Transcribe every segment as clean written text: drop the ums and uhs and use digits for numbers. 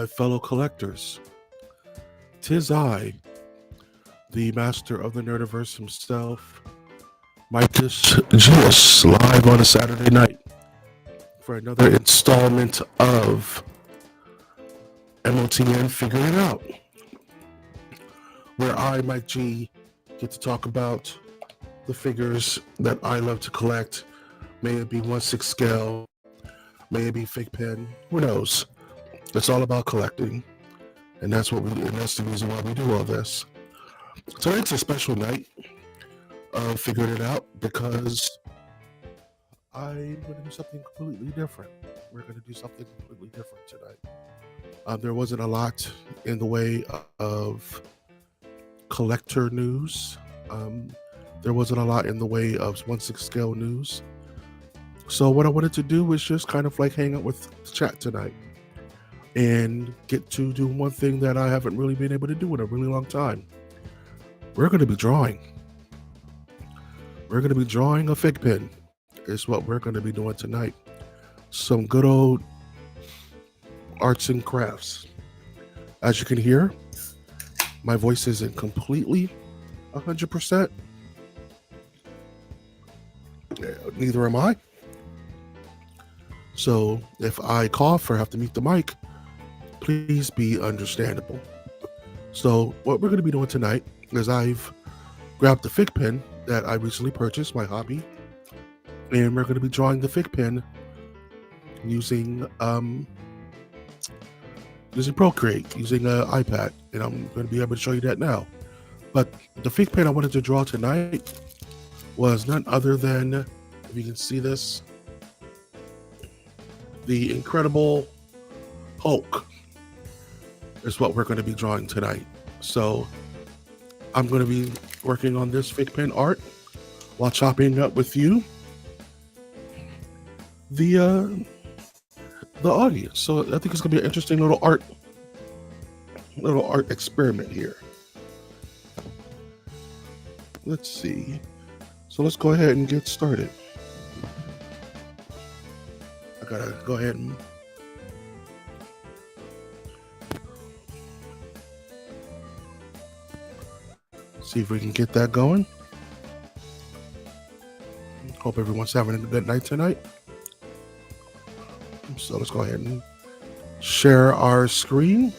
my fellow collectors. 'Tis I, the master of the Nerdiverse himself, Micus Gis, live on a Saturday night for another installment of MOTN Figuring It Out, where I, Mike G, get to talk about the figures that I love to collect. May it be 1/6 scale, may it be Figpin, who knows? It's all about collecting, and that's the reason why we do all this. Tonight's a special night of Figuring It Out because I'm going to do something completely different. We're going to do something completely different tonight. There wasn't a lot in the way of collector news. There wasn't a lot in the way of 1/6 scale news. So what I wanted to do was just kind of like hang out with the chat tonight and get to do one thing that I haven't really been able to do in a really long time. We're going to be drawing. We're going to be drawing a Figpin is what we're going to be doing tonight. Some good old arts and crafts. As you can hear, my voice isn't completely 100%. Neither am I. So if I cough or have to mute the mic, please be understandable. So what we're going to be doing tonight is I've grabbed the Figpin that I recently purchased, my hobby, and we're going to be drawing the Figpin using Procreate, using an iPad, and I'm going to be able to show you that now. But the Figpin I wanted to draw tonight was none other than, if you can see this, the Incredible Hulk is what we're going to be drawing tonight. So I'm going to be working on this Figpin art while chopping up with you the audience. So I think it's going to be an interesting little art experiment here. Let's see. So let's go ahead and get started. I gotta go ahead and see if we can get that going. Hope everyone's having a good night tonight. So let's go ahead and share our screen.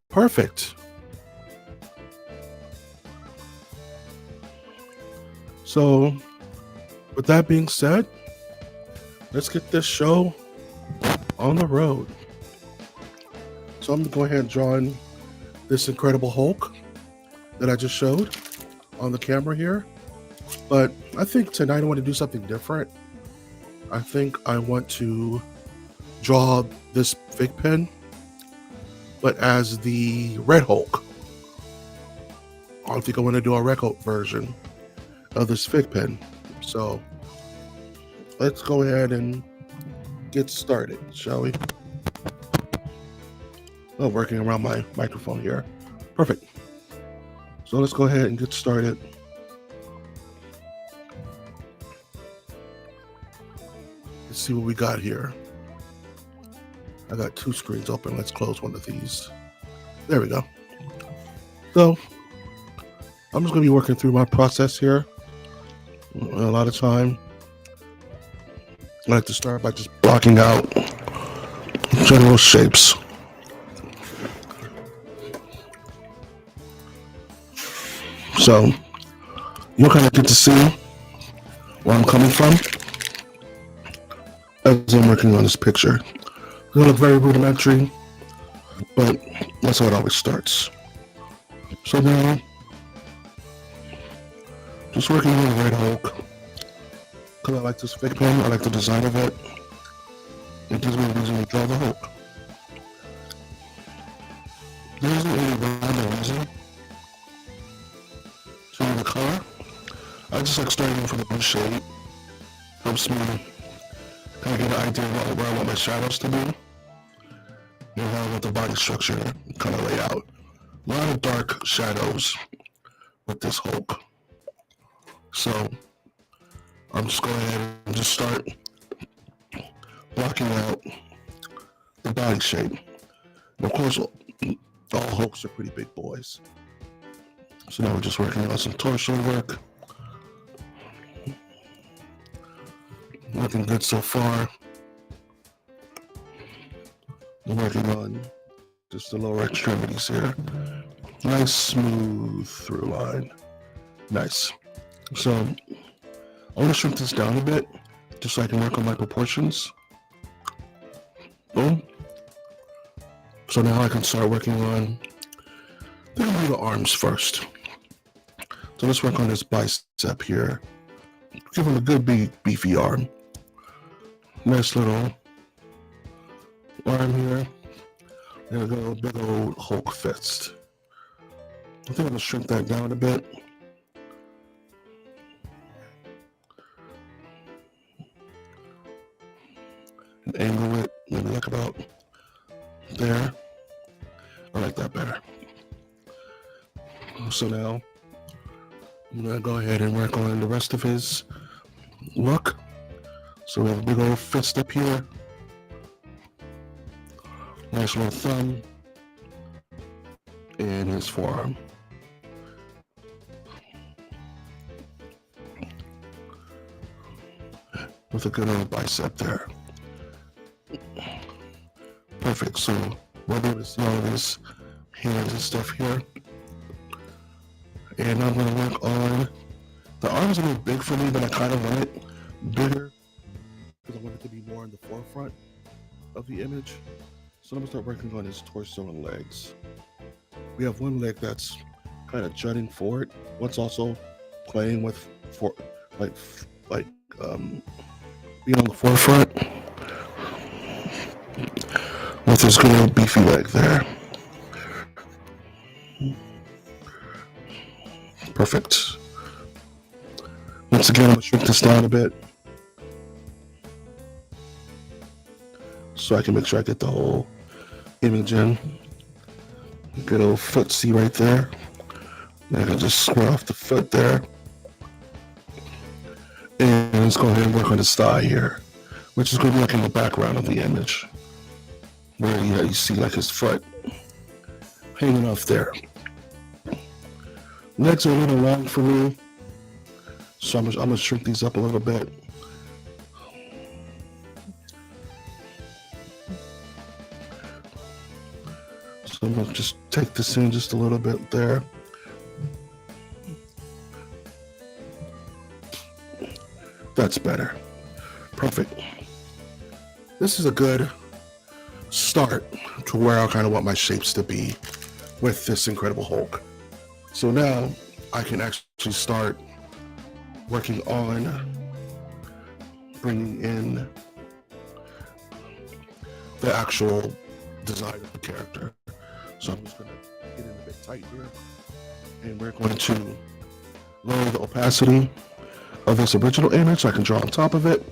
Perfect. So with that being said, let's get this show on the road. So I'm going to go ahead and draw in this Incredible Hulk that I just showed on the camera here. But I think tonight I want to do something different. I think I want to draw this Figpin, but as the Red Hulk. I think I want to do a Red Hulk version of this Figpin. So let's go ahead and get started, shall we? Oh, working around my microphone here. Perfect. So let's go ahead and get started. Let's see what we got here. I got two screens open. Let's close one of these. There we go. So I'm just going to be working through my process here. A lot of time, I like to start by just blocking out general shapes. So you'll kind of get to see where I'm coming from as I'm working on this picture. It's going to look very rudimentary, but that's how it always starts. So now, just working on the Red Hulk, because I like this Figpin, I like the design of it. It gives me a reason to draw the Hulk. There isn't any rhyme or reason to the color. I just like starting from a blue shade. Helps me kind of get an idea of where I want my shadows to be, and how I want the body structure kind of lay out. A lot of dark shadows with this Hulk. So I'm just going ahead and just start blocking out the body shape. And of course, all Hulks are pretty big boys. So now we're just working on some torso work. Looking good so far. I'm working on just the lower extremities here. Nice smooth through line. Nice. So I want to shrink this down a bit just so I can work on my proportions. Boom. So now I can start working on the arms first. So let's work on this bicep here. Give him a good beefy arm. Nice little arm here. There we go, big old Hulk fist. I think I'm gonna shrink that down a bit. And angle it, maybe like about there. I like that better. So now I'm gonna go ahead and work on the rest of his look. So we have a big old fist up here. Nice little thumb. And his forearm. With a good old bicep there. Perfect. So we'll be able to see all his hands and stuff here. And I'm going to work on the arms a little big for me, but I kind of want it bigger because I want it to be more in the forefront of the image. So I'm going to start working on his torso and legs. We have one leg that's kind of jutting forward. One's also playing with being on the forefront with his good old beefy leg there. Perfect. Once again, I'm going to shrink this down a bit so I can make sure I get the whole image in. Good old footsie right there. And I can just square off the foot there. And let's go ahead and work on his thigh here, which is going to be like in the background of the image, where you see like his foot hanging off there. Legs are a little long for me, so I'm gonna shrink these up a little bit. So I'm gonna just take this in just a little bit there. That's better. Perfect. This is a good start to where I kind of want my shapes to be with this Incredible Hulk. So now I can actually start working on bringing in the actual design of the character. So I'm just going to get in a bit tight here, and we're going to lower the opacity of this original image so I can draw on top of it,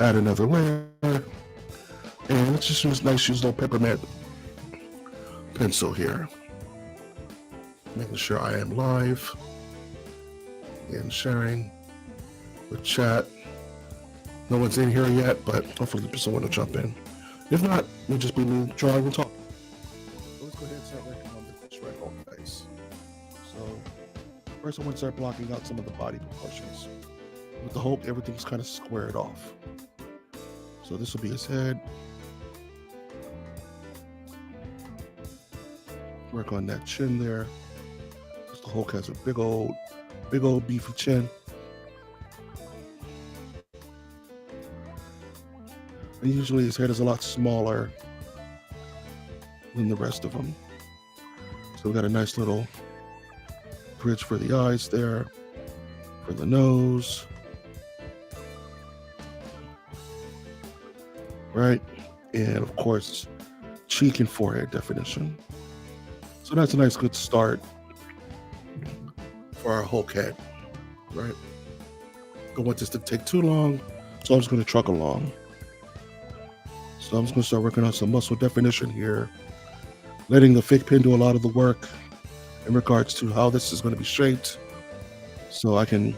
add another layer, and let's just use use a little peppermint pencil here. Making sure I am live and sharing with chat. No one's in here yet, but hopefully someone will jump in. If not, it'll just be me drawing and talking. So let's go ahead and start working on the Shrek Hulk face. So first I want to start blocking out some of the body proportions. With the Hulk, everything's kind of squared off. So this will be his head. Work on that chin there. The Hulk has a big old beefy chin. And usually his head is a lot smaller than the rest of them. So we got a nice little bridge for the eyes there, for the nose. Right? And of course, cheek and forehead definition. So that's a nice good start for our Hulk head, right? Don't want this to take too long, so I'm just going to truck along. So I'm just going to start working on some muscle definition here, letting the Figpin do a lot of the work in regards to how this is going to be shaped so I can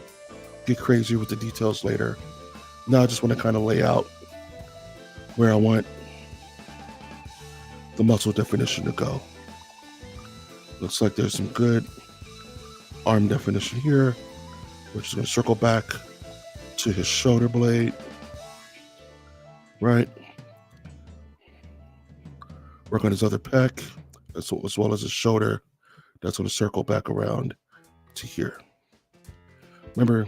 get crazier with the details later. Now I just want to kind of lay out where I want the muscle definition to go. Looks like there's some good arm definition here. We're just going to circle back to his shoulder blade, right? Work on his other pec, as well as his shoulder. That's going to circle back around to here. Remember,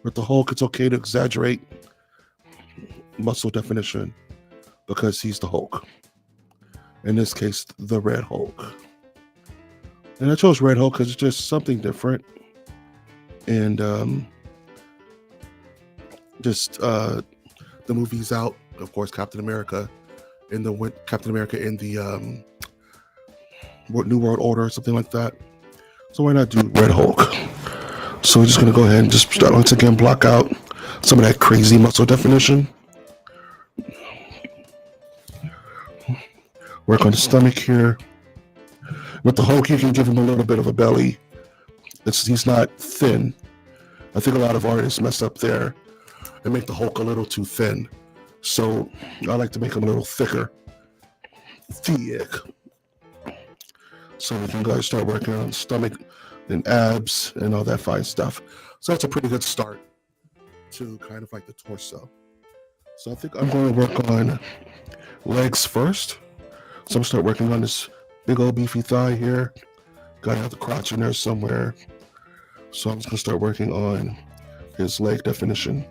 with the Hulk, it's okay to exaggerate muscle definition because he's the Hulk. In this case, the Red Hulk. And I chose Red Hulk because it's just something different. And the movie's out, of course, Captain America in the New World Order or something like that. So why not do Red Hulk? So we're just going to go ahead and just start once again, block out some of that crazy muscle definition. Work on the stomach here. With the Hulk, you can give him a little bit of a belly. He's not thin. I think a lot of artists mess up there and make the Hulk a little too thin. So I like to make him a little thicker. Thick. So we can go and start working on stomach and abs and all that fine stuff. So that's a pretty good start to kind of like the torso. So I think I'm going to work on legs first. So I'm going to start working on this big old beefy thigh here. Gotta have the crotch in there somewhere. So I'm just going to start working on his leg definition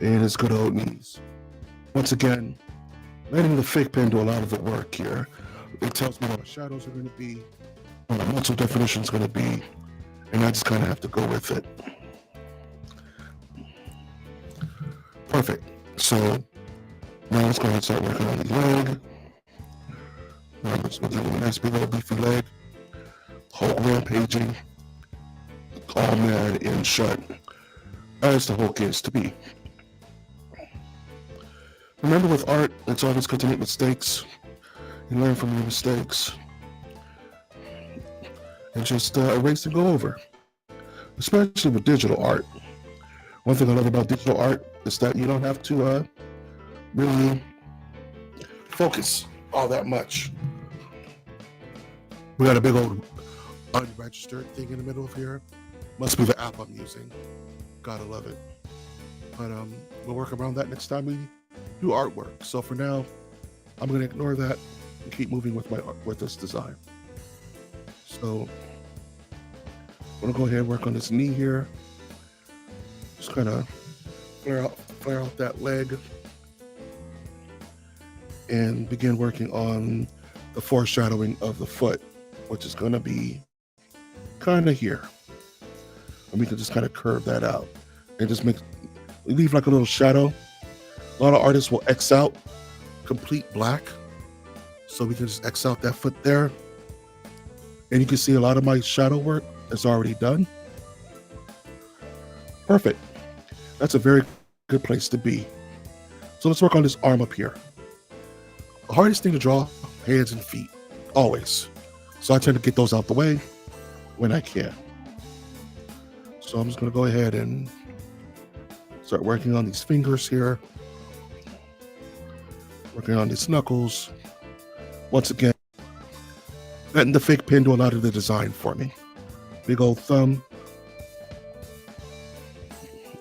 and his good old knees. Once again, letting the Figpin do a lot of the work here. It tells me what my shadows are going to be, what my muscle definition is going to be, and I just kind of have to go with it. Perfect. So now let's go ahead and start working on the leg. Let's do a nice big old beefy leg. Hulk rampaging, all mad and shut, as the Hulk is to be. Remember, with art, it's always good to make mistakes and learn from your mistakes and just erase and go over, especially with digital art. One thing I love about digital art is that you don't have to really focus all that much. We got a big old unregistered thing in the middle of here. Must be the app I'm using. Gotta love it. But we'll work around that next time we do artwork. So for now, I'm gonna ignore that and keep moving with this design. So I'm gonna go ahead and work on this knee here. Just kind of flare out that leg and begin working on the foreshadowing of the foot, which is gonna be kind of here. And we can just kind of curve that out and just leave like a little shadow. A lot of artists will X out complete black. So we can just X out that foot there. And you can see a lot of my shadow work is already done. Perfect. That's a very good place to be. So let's work on this arm up here. The hardest thing to draw, hands and feet, always. So I tend to get those out the way when I can. So I'm just gonna go ahead and start working on these fingers here. Working on these knuckles. Once again, letting the Figpin do a lot of the design for me. Big old thumb.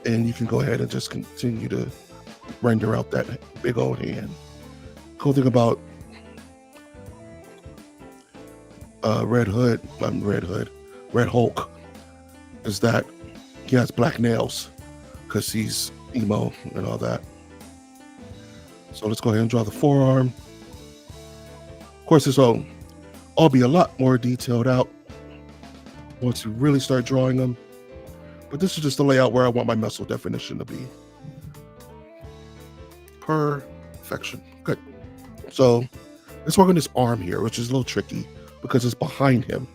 And you can go ahead and just continue to render out that big old hand. Cool thing about Red Hulk is that he has black nails because he's emo and all that. So let's go ahead and draw the forearm. Of course, this will all be a lot more detailed out once you really start drawing them. But this is just the layout where I want my muscle definition to be. Perfection. Good. So let's work on this arm here, which is a little tricky because it's behind him.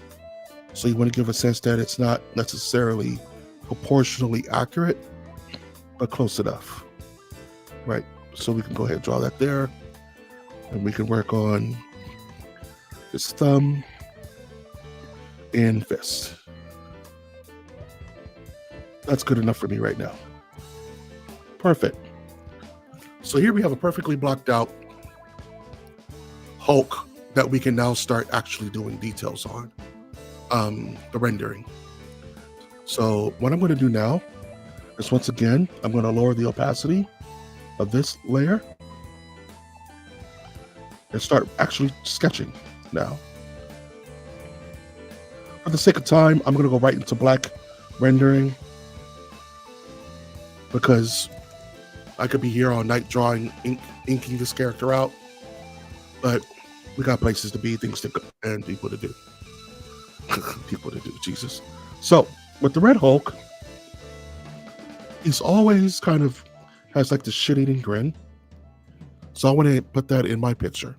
So you want to give a sense that it's not necessarily proportionally accurate, but close enough. Right. So we can go ahead and draw that there. And we can work on his thumb and fist. That's good enough for me right now. Perfect. So here we have a perfectly blocked out Hulk that we can now start actually doing details on, the rendering. So what I'm going to do now is, once again, I'm going to lower the opacity of this layer and start actually sketching now. For the sake of time, I'm going to go right into black rendering, because I could be here all night drawing, inking this character out, but we got places to be, things to go, and people to do. People to do, Jesus. So with the Red Hulk, he's always kind of has like the shit-eating grin. So I want to put that in my picture.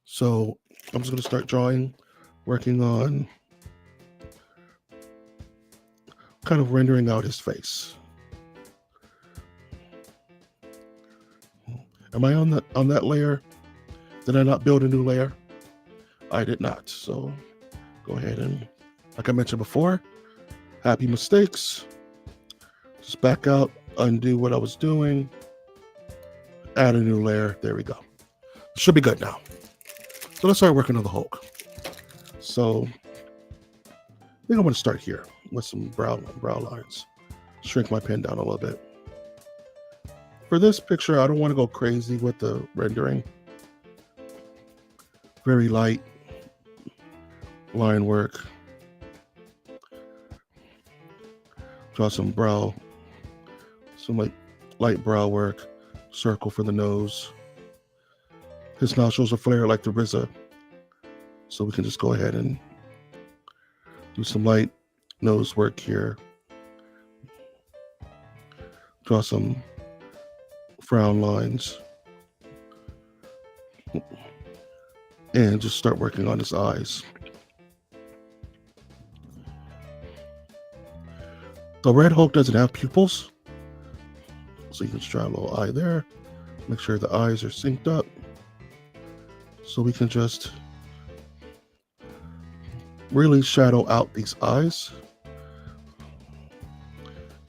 So I'm just going to start drawing, working on kind of rendering out his face. Am I on that layer? Did I not build a new layer? I did not. So go ahead and, like I mentioned before, happy mistakes. Just back out, undo what I was doing, add a new layer. There we go. Should be good now. So let's start working on the Hulk. So I think I'm going to start here with some brow lines. Shrink my pen down a little bit. For this picture, I don't want to go crazy with the rendering. Very light line work. Draw some brow, some light brow work. Circle for the nose. His nostrils are flared like the RZA. So we can just go ahead and do some light nose work here. Draw some frown lines. And just start working on his eyes. The Red Hulk doesn't have pupils, so you can just draw a little eye there. Make sure the eyes are synced up. So we can just really shadow out these eyes.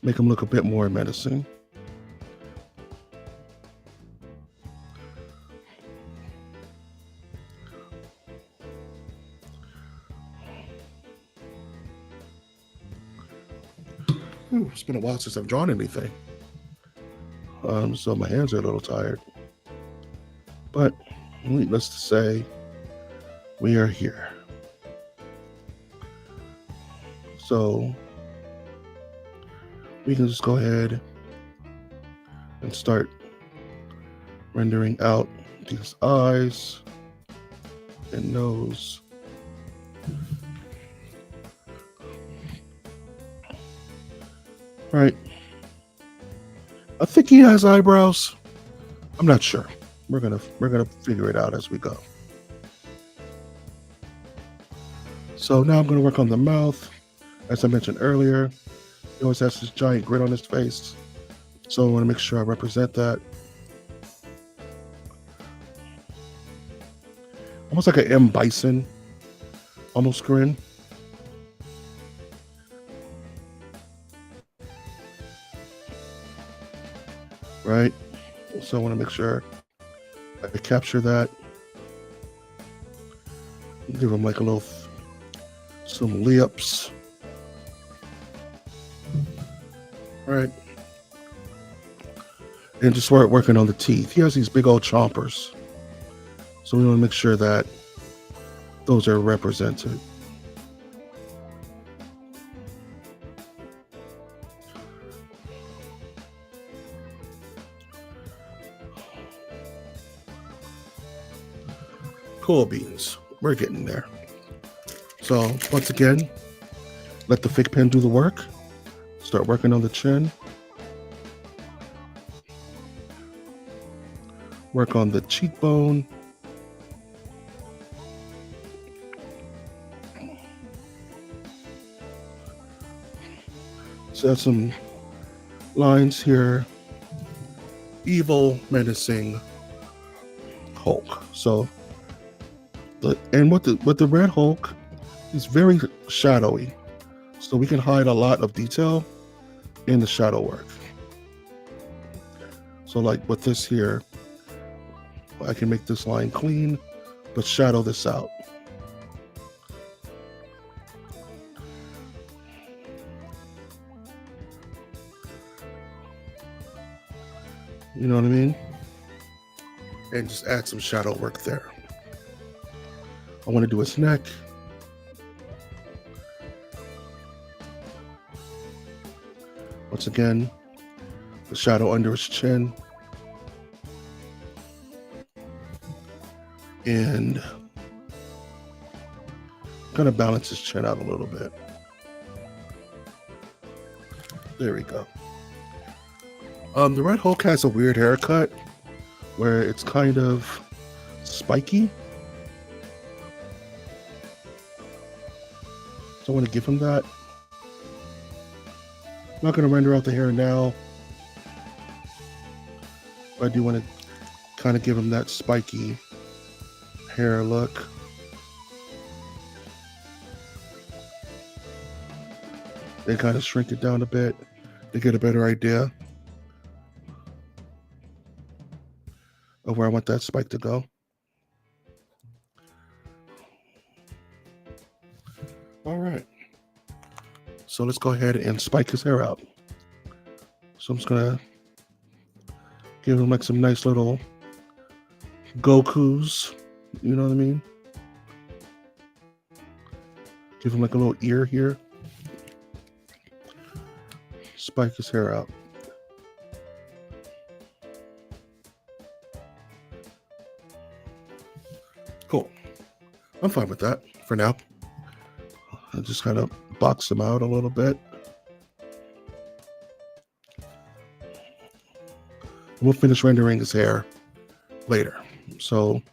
Make them look a bit more menacing. It's been a while since I've drawn anything. So my hands are a little tired. But needless to say, we are here. So we can just go ahead and start rendering out these eyes and nose. Right. I think he has eyebrows. I'm not sure. We're gonna figure it out as we go. So now I'm gonna work on the mouth. As I mentioned earlier, he always has this giant grin on his face. So I want to make sure I represent that. Almost like an M. Bison, almost grin. Right? So I want to make sure I capture that. Give him like a little, some lips. Right? And just start working on the teeth. He has these big old chompers. So we want to make sure that those are represented. Cool beans. We're getting there. So once again, let the Figpin do the work. Start working on the chin. Work on the cheekbone. So have some lines here. Evil, menacing Hulk. So with the Red Hulk, he's very shadowy. So we can hide a lot of detail in the shadow work. So like with this here, I can make this line clean, but shadow this out. You know what I mean? And just add some shadow work there. I want to do his neck. Once again, the shadow under his chin. And kind of balance his chin out a little bit. There we go. The Red Hulk has a weird haircut where it's kind of spiky. So I want to give him that. I'm not going to render out the hair now. But I do want to kind of give him that spiky hair look. They kind of shrink it down a bit to get a better idea of where I want that spike to go. All right. So let's go ahead and spike his hair out. So I'm just gonna give him like some nice little Gokus, you know what I mean? Give him like a little ear here. Spike his hair out. Cool. I'm fine with that for now. I just kind of box him out a little bit. We'll finish rendering his hair later. So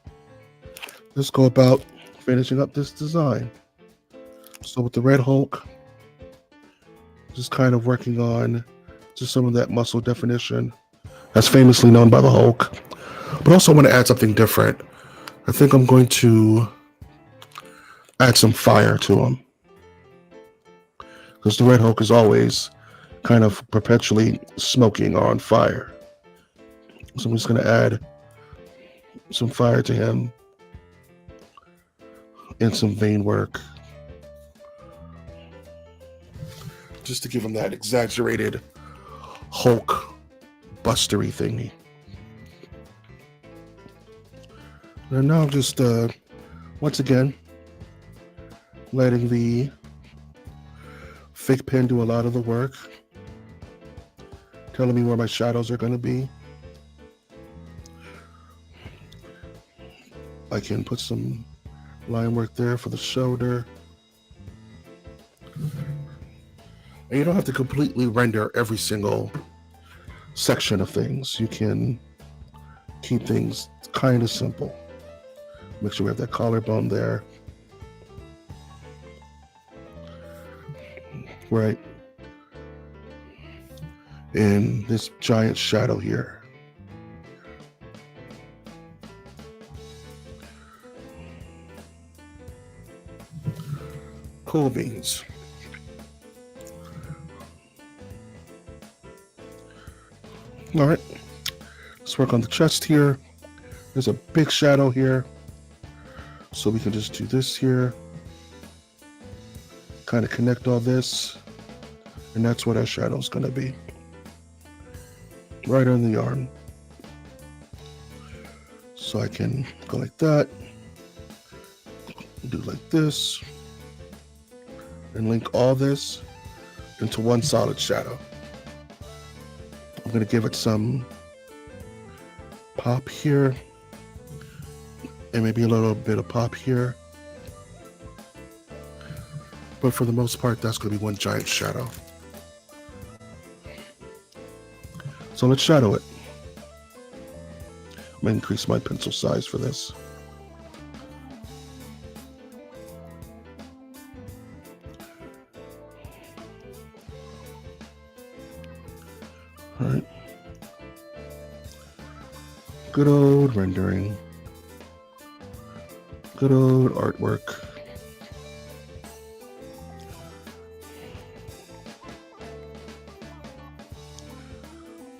let's go about finishing up this design. So with the Red Hulk, just kind of working on just some of that muscle definition that's famously known by the Hulk. But also want to add something different. I think I'm going to add some fire to him. Because the Red Hulk is always kind of perpetually smoking on fire. So I'm just going to add some fire to him and some vein work. Just to give him that exaggerated Hulk bustery thingy. And now I'm just, once again, letting the Figpin do a lot of the work. Telling me where my shadows are going to be. I can put some line work there for the shoulder. And you don't have to completely render every single section of things. You can keep things kind of simple. Make sure we have that collarbone there. Right. And this giant shadow here. Cool beans. All right, let's work on the chest here. There's a big shadow here. So we can just do this here. Kind of connect all this. And that's what our shadow is going to be. Right on the arm. So I can go like that. Do like this. And link all this into one solid shadow. I'm going to give it some pop here. And maybe a little bit of pop here. But for the most part, that's going to be one giant shadow. So let's shadow it. I'm going to increase my pencil size for this. All right. Good old rendering. Good old artwork.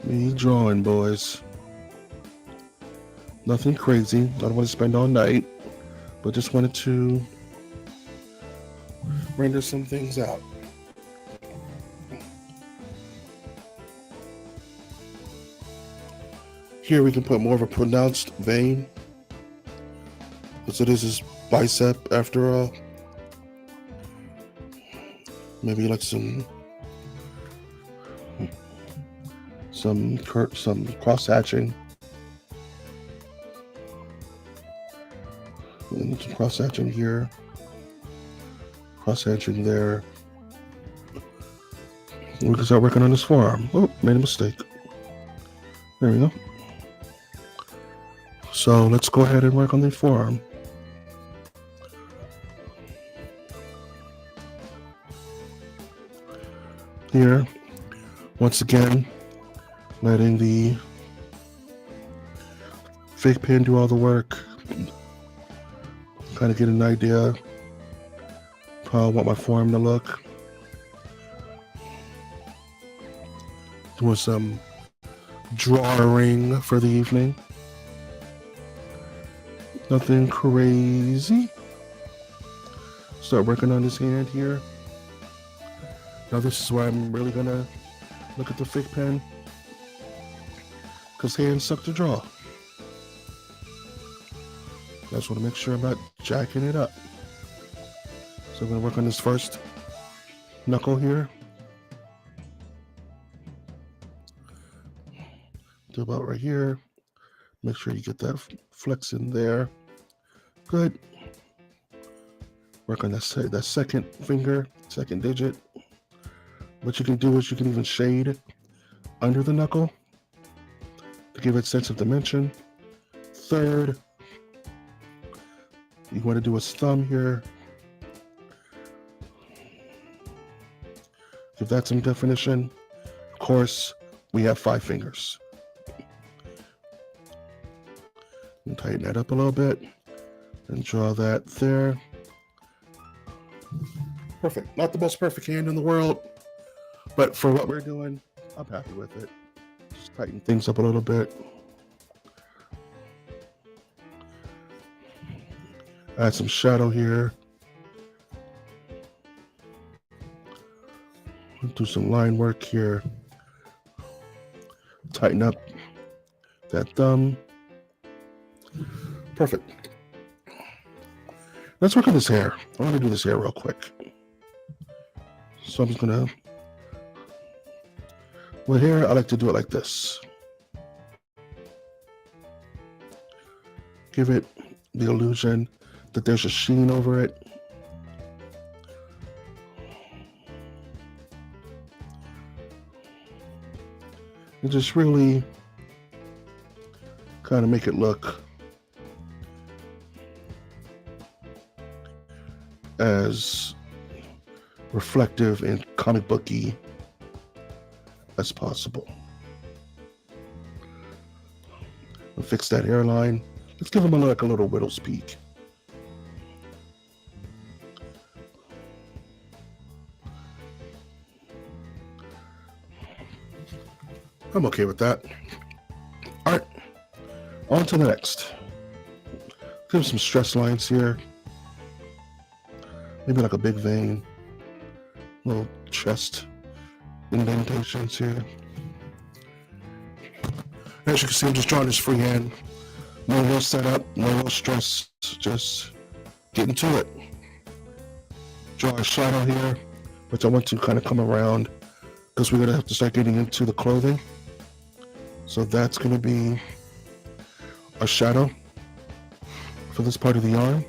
Me drawing, boys. Nothing crazy. I don't want to spend all night, but just wanted to render some things out. Here we can put more of a pronounced vein. So this is bicep after all. Maybe like some cross hatching. And some cross hatching here. Cross hatching there. We can start working on this forearm. Oh, made a mistake. There we go. So let's go ahead and work on the forearm. Here, once again, letting the Figpin do all the work. Kind of get an idea of how I want my forearm to look. Doing some drawing for the evening. Nothing crazy. Start working on this hand here. Now this is where I'm really gonna look at the Figpin, because hands suck to draw. I just want to make sure I'm not jacking it up. So I'm gonna work on this first knuckle here. Do about right here. Make sure you get that flex in there. Good. Work on that second finger, second digit. What you can do is you can even shade under the knuckle to give it a sense of dimension. Third, you want to do a thumb here. Give that some definition. Of course, we have 5 fingers. And tighten that up a little bit and draw that there. Perfect. Not the most perfect hand in the world, but for what we're doing, I'm happy with it. Just tighten things up a little bit. Add some shadow here. Do some line work here. Tighten up that thumb. Perfect. Let's work on this hair. I want to do this hair real quick. So I'm just gonna, with hair, I like to do it like this. Give it the illusion that there's a sheen over it. And just really kind of make it look as reflective and comic booky as possible. I'll fix that hairline. Let's give him a little widow's peak. I'm okay with that. All right, on to the next. Give him some stress lines here. Maybe like a big vein. Little chest indentations here. As you can see, I'm just drawing this freehand. No real setup, no real stress, just getting to it. Draw a shadow here, which I want to kind of come around because we're going to have to start getting into the clothing. So that's going to be a shadow for this part of the arm,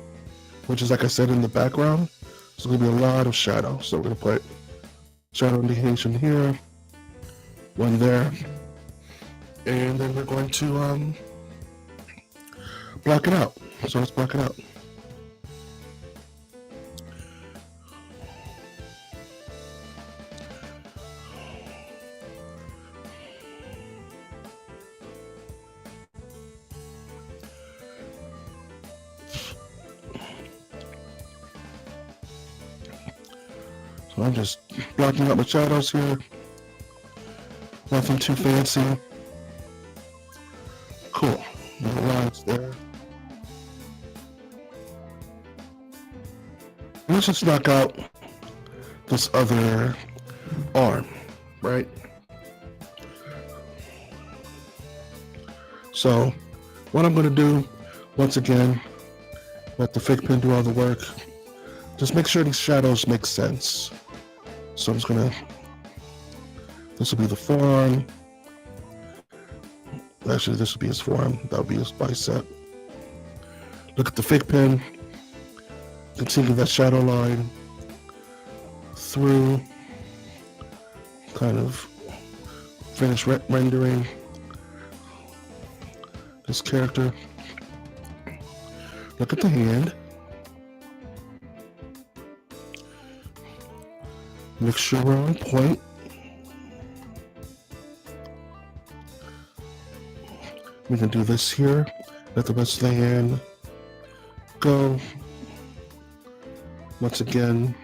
which is, like I said, in the background. So there's going to be a lot of shadow. So we're going to put shadow indication here, one there, and then we're going to block it out. So let's block it out. So I'm just blocking out my shadows here. Nothing too fancy. Cool. No lines there. Let's just knock out this other arm, right? So what I'm going to do, once again, let the Figpin do all the work. Just make sure these shadows make sense. So I'm just going to, this will be the forearm. Actually, this will be his forearm. That will be his bicep. Look at the Figpin. Continue that shadow line through. Kind of finish rendering this character. Look at the hand. Make sure we're on point. We can do this here. Let the rest of the hand go. Once again,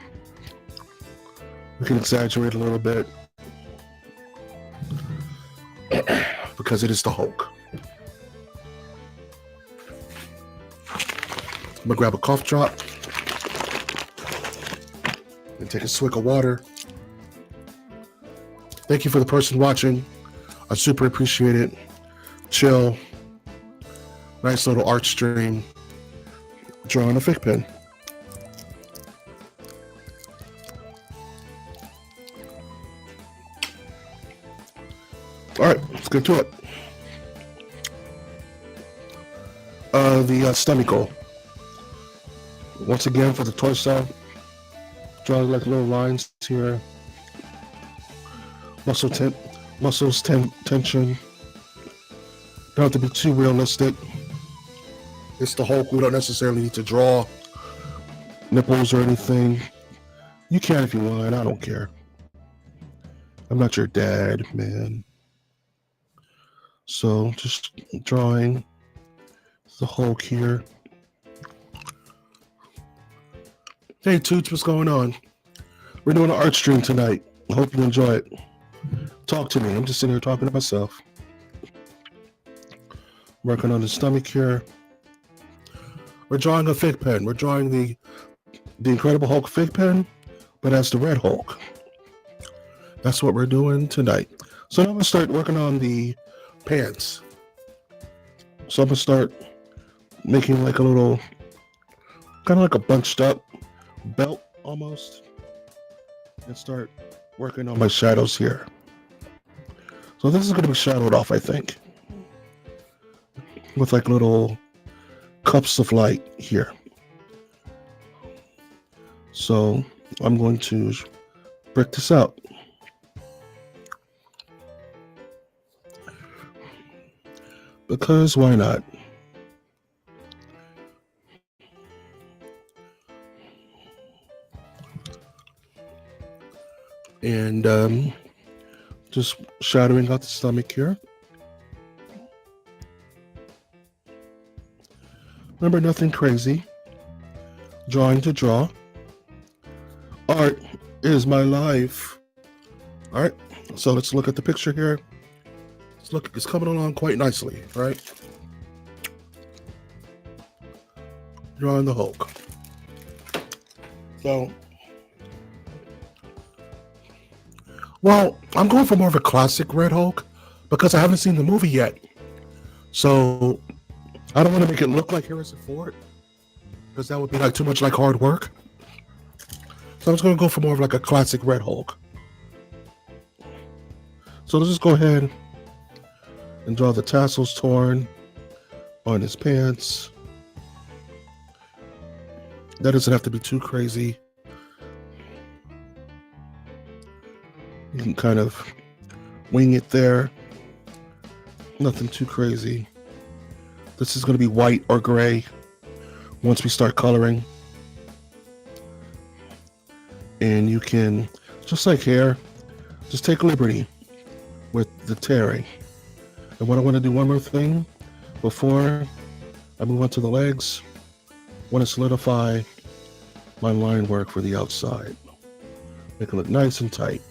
we can exaggerate a little bit because it is the Hulk. I'm gonna grab a cough drop and take a swig of water. Thank you for the person watching. I super appreciate it. Chill. Nice little art stream. Drawing a Figpin. All right, let's get to it. The stomach hole. Once again, for the torso, draw like little lines here. Muscles tension. Don't have to be too realistic. It's the Hulk. We don't necessarily need to draw nipples or anything. You can if you want. I don't care. I'm not your dad, man. So just drawing the Hulk here. Hey Toots, what's going on? We're doing an art stream tonight. I hope you enjoy it. Talk to me. I'm just sitting here talking to myself. Working on the stomach here. We're drawing a Figpin. We're drawing the Incredible Hulk Figpin, but as the Red Hulk. That's what we're doing tonight. So now I'm gonna start working on the pants. So I'm gonna start making like a little, kind of like a bunched up belt almost, and start working on my shadows here. So this is gonna be shadowed off, I think, with like little cups of light here. So I'm going to brick this out. Because why not? And just shadowing out the stomach here. Remember, nothing crazy. Drawing to draw. Art is my life. All right, so let's look at the picture here. Look, it's coming along quite nicely, right? Drawing the Hulk. So, well, I'm going for more of a classic Red Hulk because I haven't seen the movie yet. So, I don't want to make it look like Harrison Ford because that would be like too much like hard work. So I'm just going to go for more of like a classic Red Hulk. So let's just go ahead and draw the tassels torn on his pants. That doesn't have to be too crazy. You can kind of wing it there. Nothing too crazy. This is going to be white or gray once we start coloring. And you can, just like hair, just take liberty with the tearing. And what I want to do, one more thing before I move on to the legs, I want to solidify my line work for the outside. Make it look nice and tight.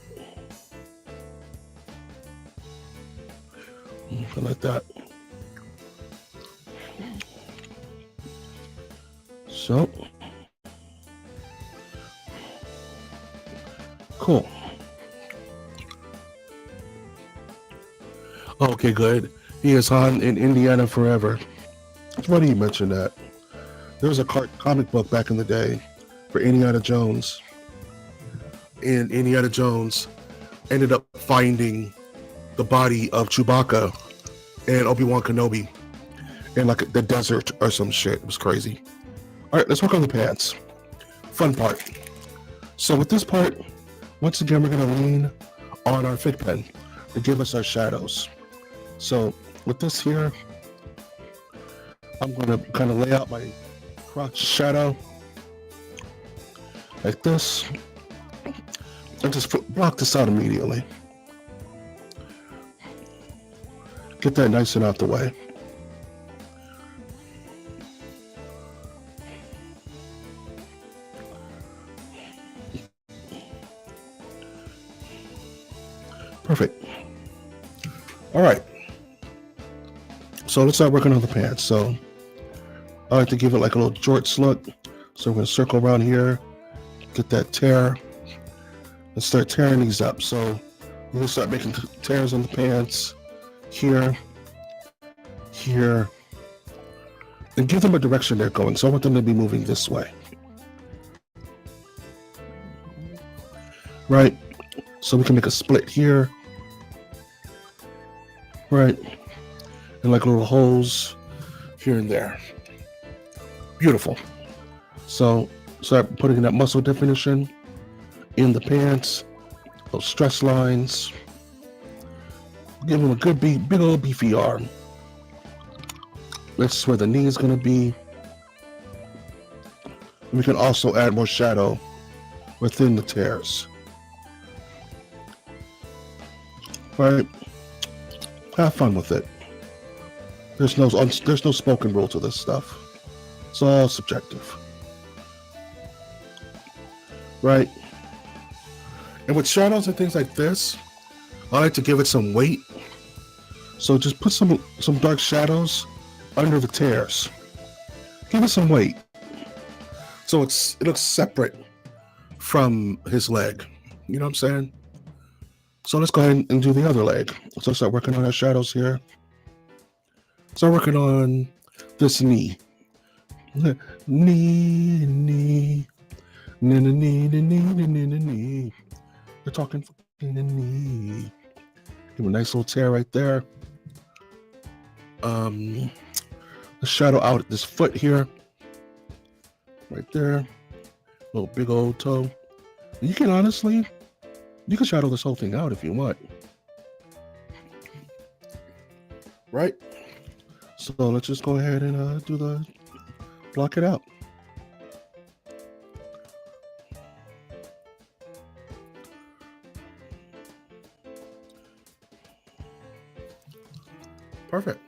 Like that. So, cool. Okay, good. He is on in Indiana forever. It's funny you mentioned that. There was a comic book back in the day for Indiana Jones, and Indiana Jones ended up finding the body of Chewbacca and Obi-Wan Kenobi in like the desert or some shit. It was crazy. All right, let's work on the pants. Fun part. So with this part, once again, we're going to lean on our Figpin to give us our shadows. So with this here, I'm going to kind of lay out my crotch shadow like this and just block this out immediately. Get that nice and out the way. Perfect. All right. So let's start working on the pants. So I like to give it like a little jorts look. So we're going to circle around here, get that tear, and start tearing these up. So we're going to start making tears on the pants here, here, and give them a direction they're going. So I want them to be moving this way. Right? So we can make a split here. Right? And like little holes here and there. Beautiful. So start putting that muscle definition in the pants, those stress lines. Give them a good big old beefy arm. This is where the knee is going to be. And we can also add more shadow within the tears. Right? Have fun with it. There's no spoken rule to this stuff. It's all subjective. Right? And with shadows and things like this, I like to give it some weight. So just put some dark shadows under the tears. Give it some weight. So it looks separate from his leg. You know what I'm saying? So let's go ahead and do the other leg. So start working on our shadows here. Start working on this knee. Knee, knee, knee, knee, knee, knee, knee, knee. We're talking fucking knee. Give a nice little tear right there. The shadow out at this foot here. Right there. Little big old toe. You can shadow this whole thing out if you want. Right? So let's just go ahead and block it out. Perfect.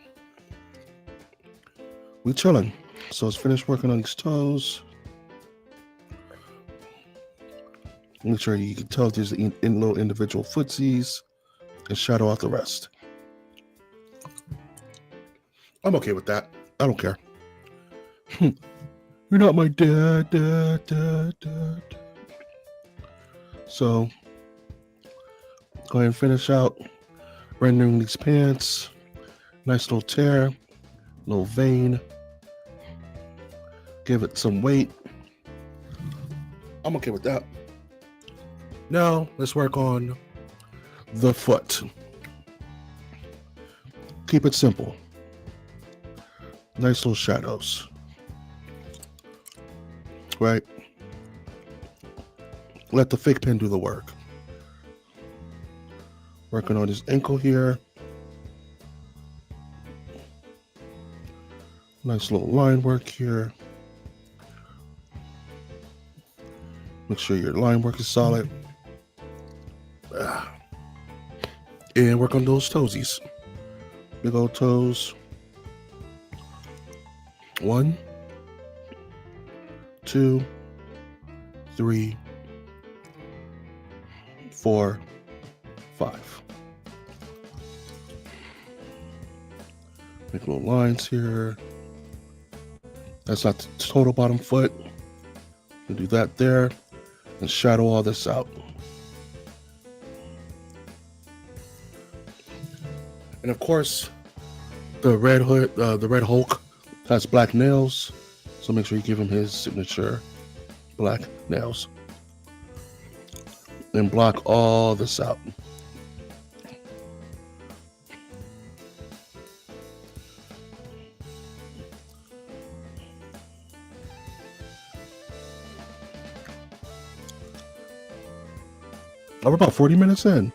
We chilling. So let's finish working on these toes. Make sure you can tell there's in little individual footsies and shadow out the rest. I'm okay with that. I don't care. You're not my dad. So go ahead and finish out rendering these pants. Nice little tear, little vein. Give it some weight. I'm okay with that. Now let's work on the foot. Keep it simple. Nice little shadows. Right? Let the Figpin do the work. Working on his ankle here. Nice little line work here. Make sure your line work is solid. And work on those toesies. Big old toes. 1, 2, 3, 4, 5. Make little lines here. That's not the total bottom foot. We'll do that there and shadow all this out. And of course, the Red Hulk has black nails, so make sure you give him his signature black nails. And block all this out. We're about 40 minutes in.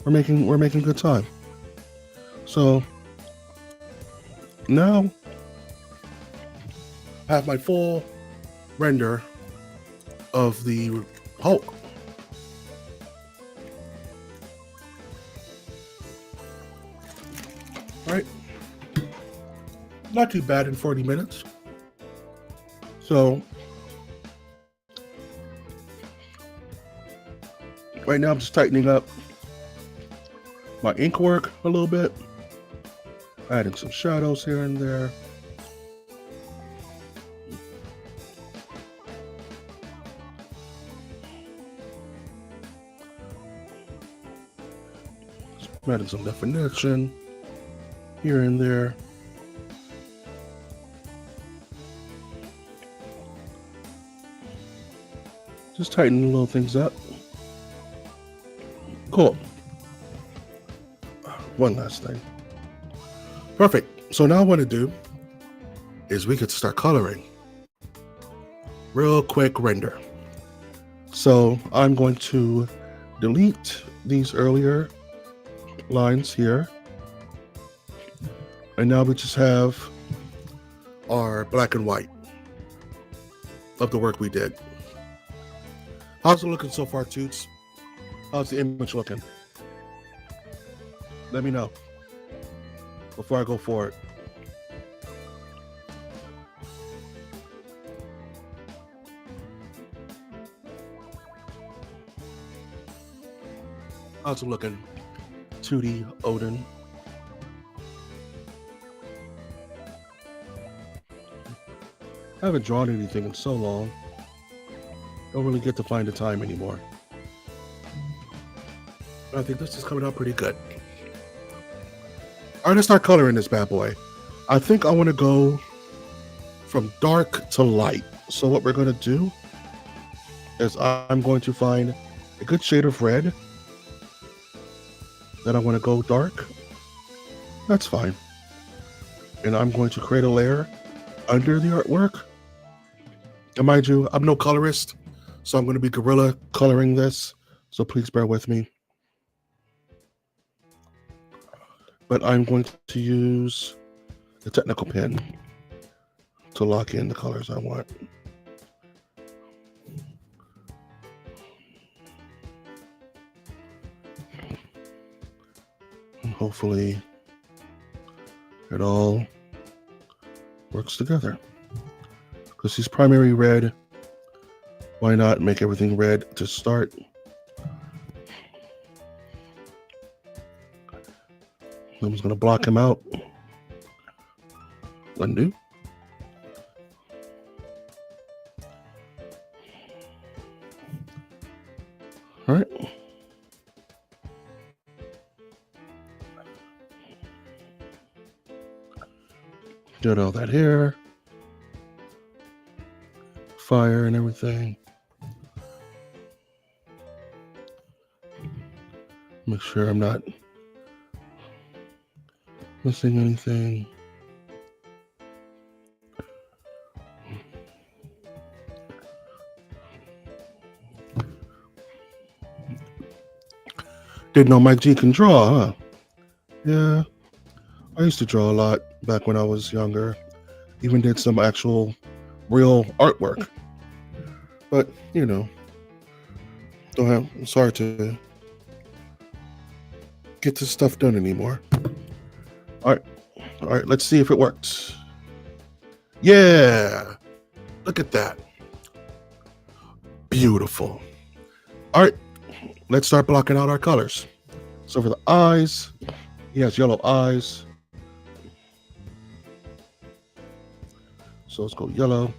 We're making good time. So now I have my full render of the Hulk. All right. Not too bad in 40 minutes. So right now I'm just tightening up my ink work a little bit, adding some shadows here and there. Adding some definition here and there. Just tightening little things up. Cool. One last thing. Perfect. So now what I want to do is we could start coloring. Real quick render. So I'm going to delete these earlier lines here. And now we just have our black and white of the work we did. How's it looking so far, Toots? How's the image looking? Let me know before I go forward. How's it looking, 2D Odin? I haven't drawn anything in so long. Don't really get to find the time anymore. I think this is coming out pretty good. All right, let's start coloring this bad boy. I think I want to go from dark to light. So what we're going to do is I'm going to find a good shade of red. Then I want to go dark. That's fine. And I'm going to create a layer under the artwork. And mind you, I'm no colorist, so I'm going to be guerrilla coloring this. So please bear with me. But I'm going to use the technical pen to lock in the colors I want. And hopefully it all works together. Because he's primary red, why not make everything red to start? I'm just going to block him out. Undo. All right. Get all that hair, fire and everything. Make sure I'm not missing anything. Didn't know Mike G can draw, huh? Yeah, I used to draw a lot back when I was younger. Even did some actual real artwork. But, you know, it's hard to get this stuff done anymore. All right, let's see if it works. Yeah, look at that. Beautiful. All right, let's start blocking out our colors. So for the eyes, he has yellow eyes. So let's go yellow.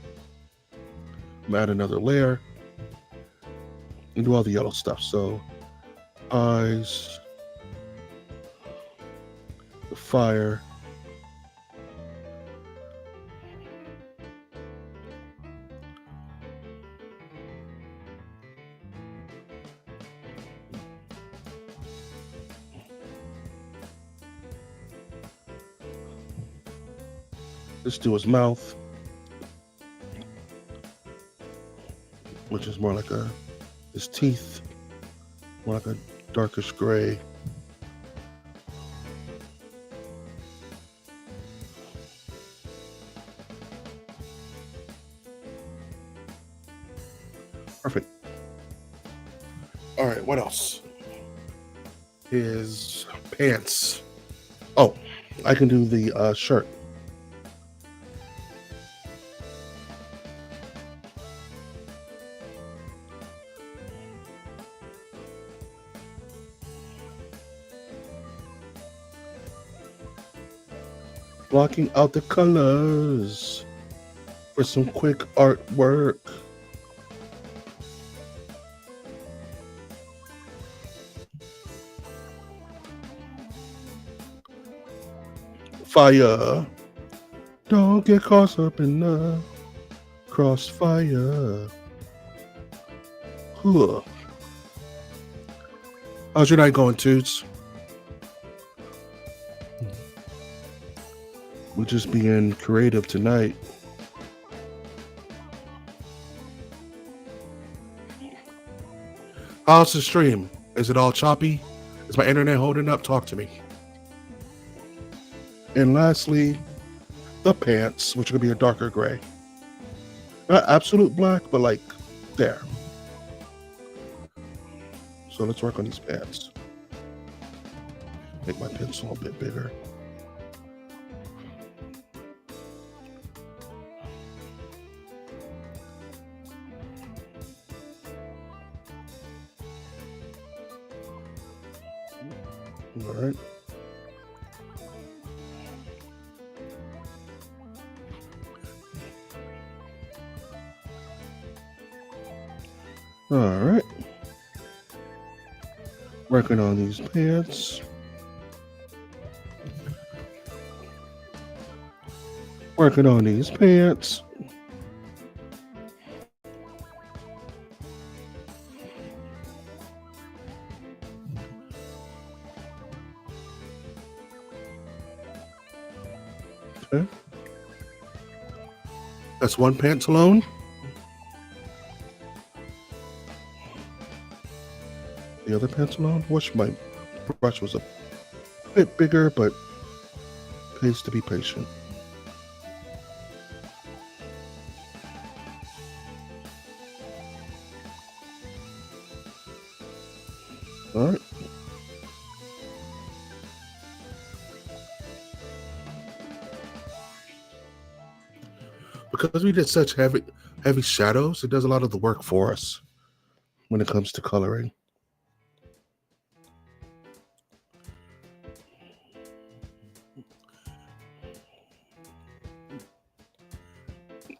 Add another layer and do all the yellow stuff. So eyes, the fire, let's do his mouth, which is more like his teeth, more like a darkish gray. Perfect. All right, what else? His pants. Oh, I can do the shirt. Blocking out the colors for some quick artwork. Fire. Don't get caught up in the crossfire. Huh. How's your night going, Toots? We're just being creative tonight. How's the stream? Is it all choppy? Is my internet holding up? Talk to me. And lastly, the pants, which are going to be a darker gray. Not absolute black, but like there. So let's work on these pants. Make my pencil a bit bigger. All right. All right. Working on these pants. Working on these pants. Okay. That's one pants alone. The other pants alone. Wish my brush was a bit bigger, but pays to be patient. All right. Because we did such heavy shadows, it does a lot of the work for us when it comes to coloring.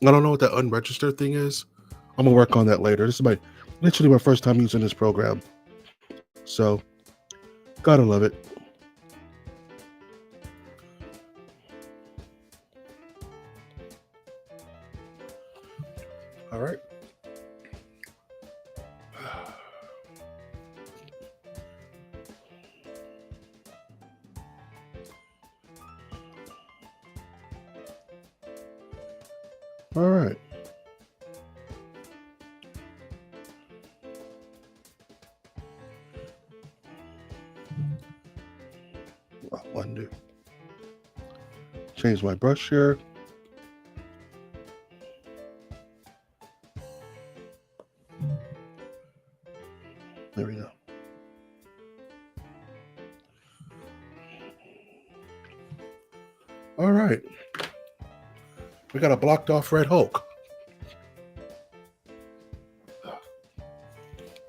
I don't know what that unregistered thing is. I'm gonna work on that later. This is literally my first time using this program, so gotta love it. All right. All right. Undo. Change my brush here. There we go. All right. We got a blocked off Red Hulk.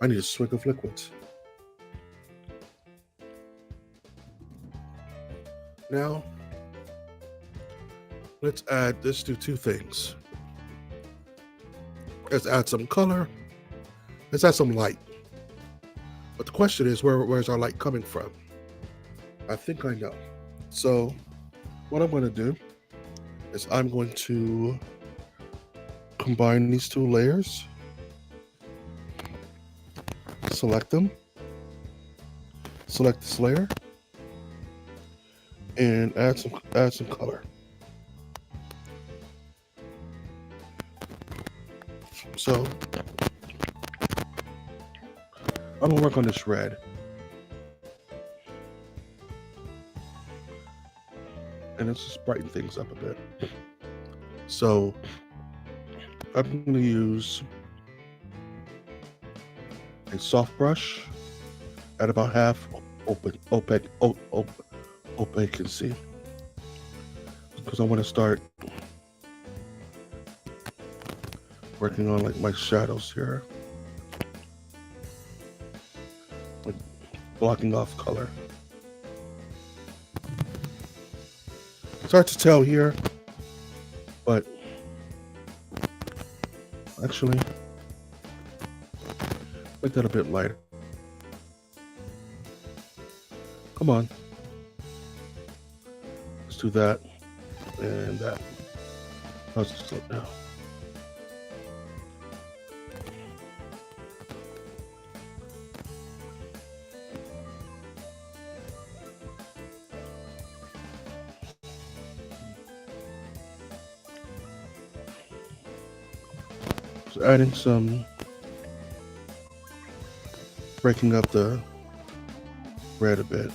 I need a swig of liquids. Now, let's do two things. Let's add some color. Let's add some light. But the question is, where's our light coming from? I think I know. So what I'm going to do is I'm going to combine these two layers, select them, select this layer, and add some color. So I'm gonna work on this red. And let's just brighten things up a bit. So I'm gonna use a soft brush at about half opaquency, because I want to start working on like my shadows here, like blocking off color. It's hard to tell here, but actually make that a bit lighter. Come on. Let's do that and that. Let's just slow down. So adding some, breaking up the red a bit.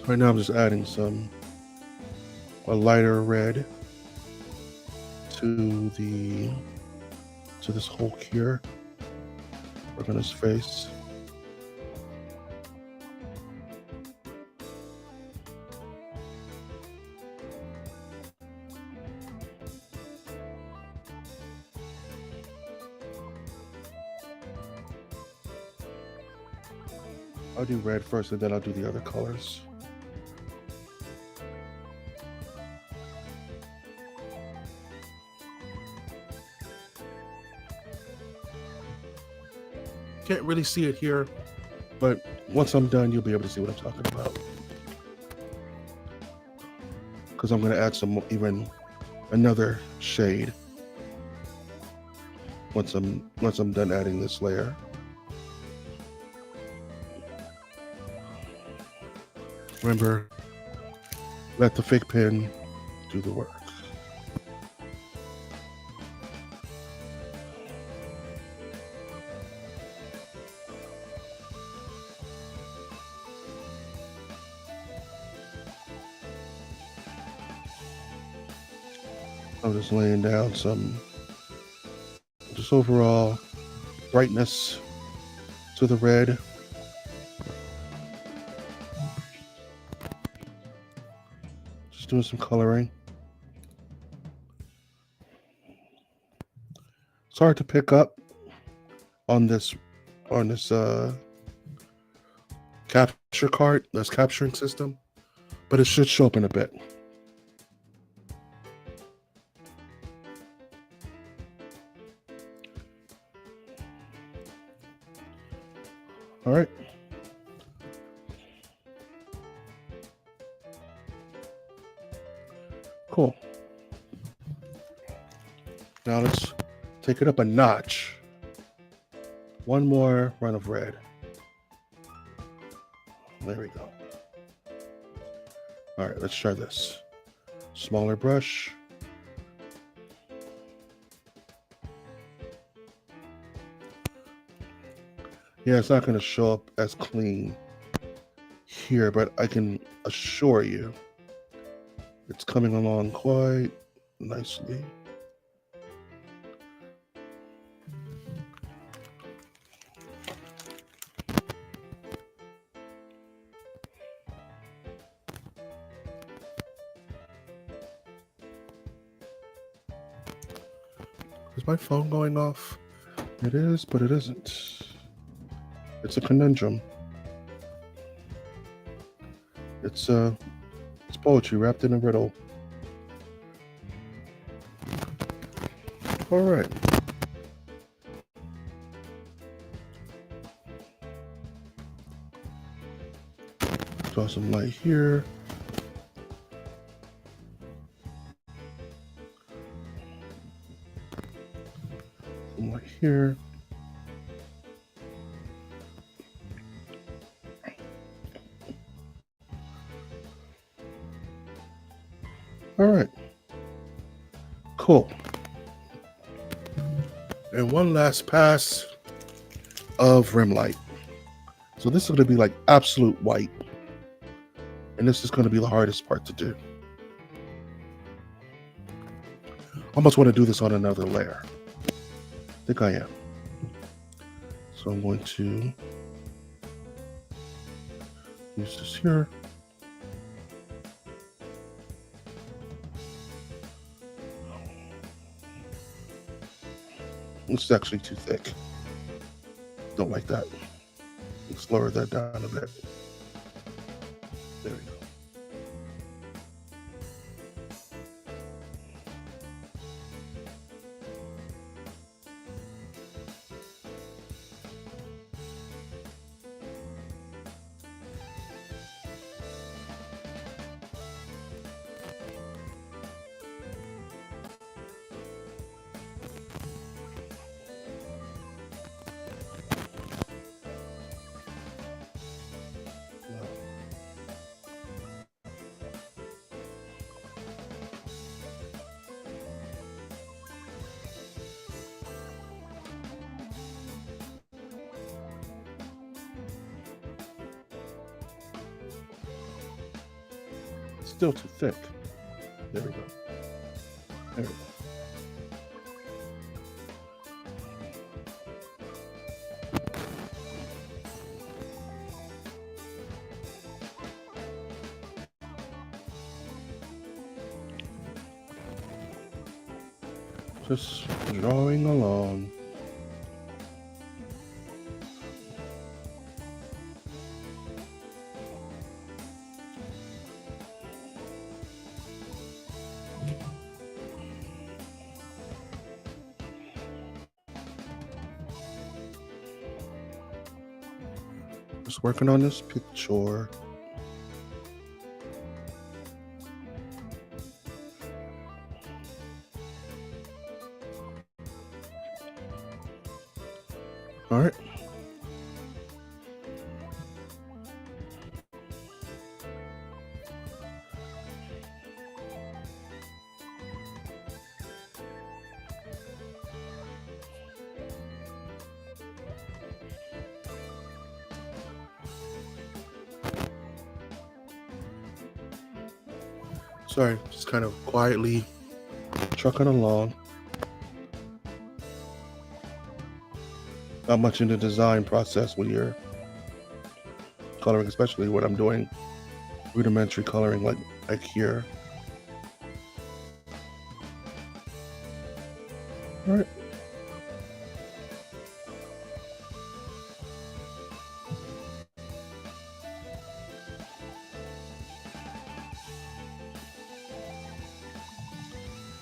Right now I'm just adding a lighter red to this hole here, work on his face. I'll do red first and then I'll do the other colors. Can't really see it here, but once I'm done, you'll be able to see what I'm talking about. Because I'm going to add another shade once I'm done adding this layer. Remember, let the Figpin do the work. I'm just laying down some just overall brightness to the red. Just doing some coloring. It's hard to pick up on this capture card, this capturing system, but it should show up in a bit. All right. Cool. Now let's take it up a notch. One more run of red. There we go. All right, let's try this. Smaller brush. Yeah, it's not going to show up as clean here, but I can assure you it's coming along quite nicely. Is my phone going off? It is, but it isn't. It's a conundrum. It's poetry wrapped in a riddle. All right. Draw some light here. Some light here. All right. Cool. And one last pass of rim light. So this is going to be like absolute white. And this is going to be the hardest part to do. I almost want to do this on another layer. I think I am. So I'm going to use this here. This is actually too thick. Don't like that. Let's lower that down a bit. There we go. Still too thick. There we go. There we go. Just drawing along. Just working on this picture. All right. Sorry, just kind of quietly trucking along. Not much in the design process when you're coloring, especially when I'm doing rudimentary coloring like here. All right.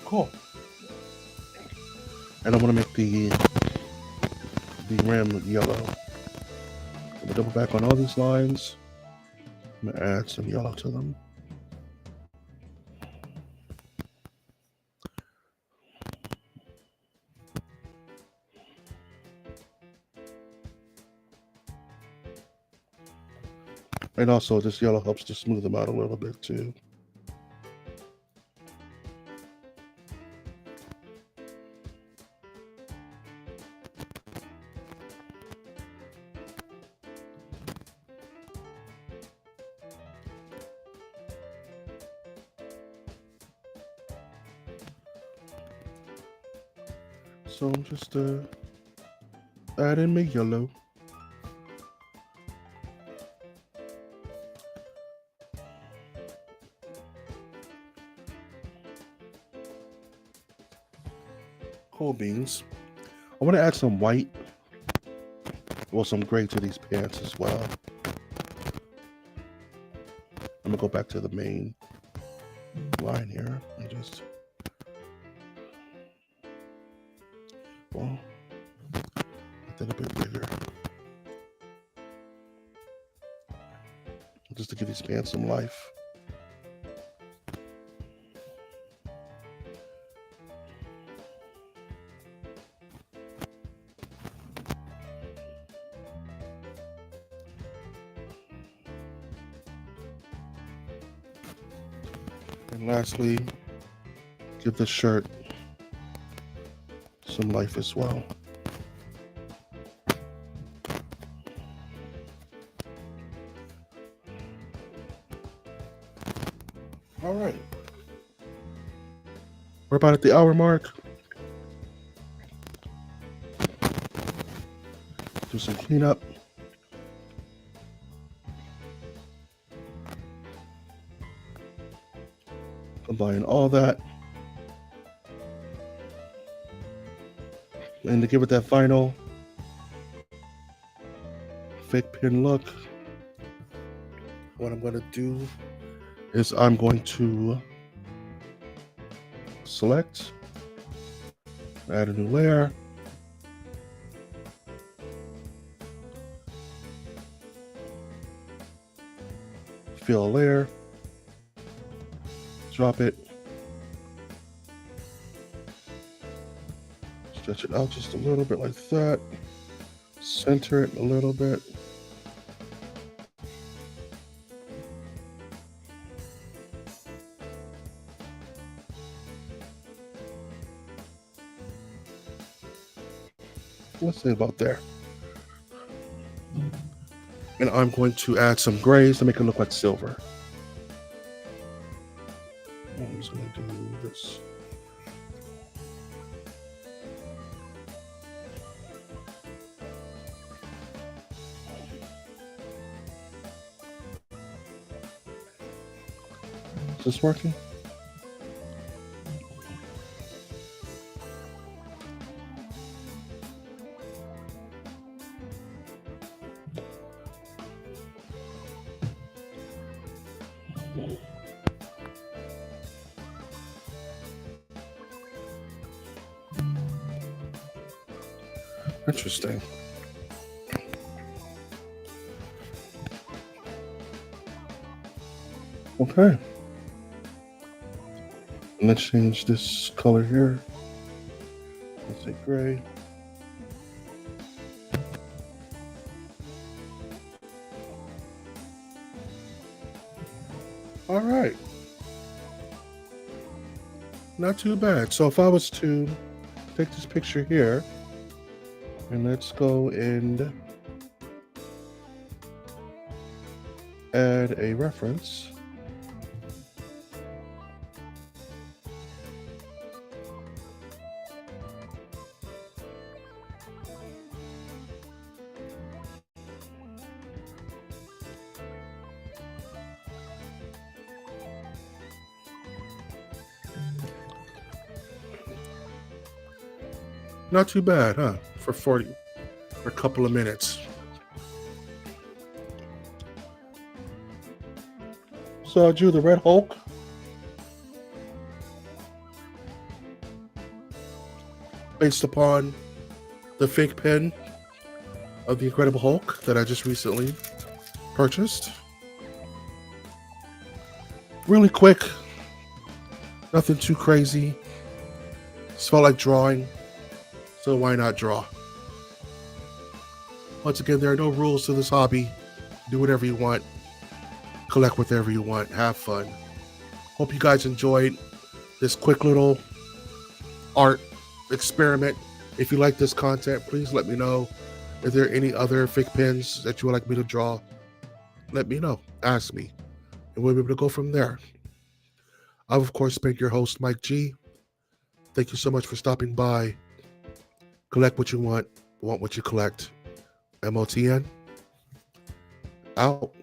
Cool. And I'm gonna make the rim yellow. I'm gonna double back on all these lines. I'm gonna add some yellow to them. And also this yellow helps to smooth them out a little bit too. So I'm just adding my yellow. cool beans. I want to add some white or some gray to these pants as well. I'm gonna go back to the main line here and just, well, make that a bit bigger. Just to give these pants some life. And lastly, give the shirt some life as well. All right. We're about at the hour mark. Do some cleanup. Combine all that. And to give it that final Figpin look, what I'm going to do is I'm going to select, add a new layer, fill a layer, drop it, stretch it out just a little bit like that, center it a little bit. Let's say about there. And I'm going to add some grays to make it look like silver. I'm just going to do this. Is this working? Interesting. Okay. And let's change this color here. Let's say gray. All right. Not too bad. So if I was to take this picture here, and let's go and add a reference. Not too bad, huh? For a couple of minutes. So I drew the Red Hulk. Based upon the Figpin of the Incredible Hulk that I just recently purchased. Really quick. Nothing too crazy. Just felt like drawing. So why not draw? Once again, there are no rules to this hobby. Do whatever you want. Collect whatever you want. Have fun. Hope you guys enjoyed this quick little art experiment. If you like this content, please let me know. If there are any other Figpins that you would like me to draw, let me know. Ask me. And we'll be able to go from there. I've, of course, been your host, Mike G. Thank you so much for stopping by. Collect what you want what you collect. MOTN. Out.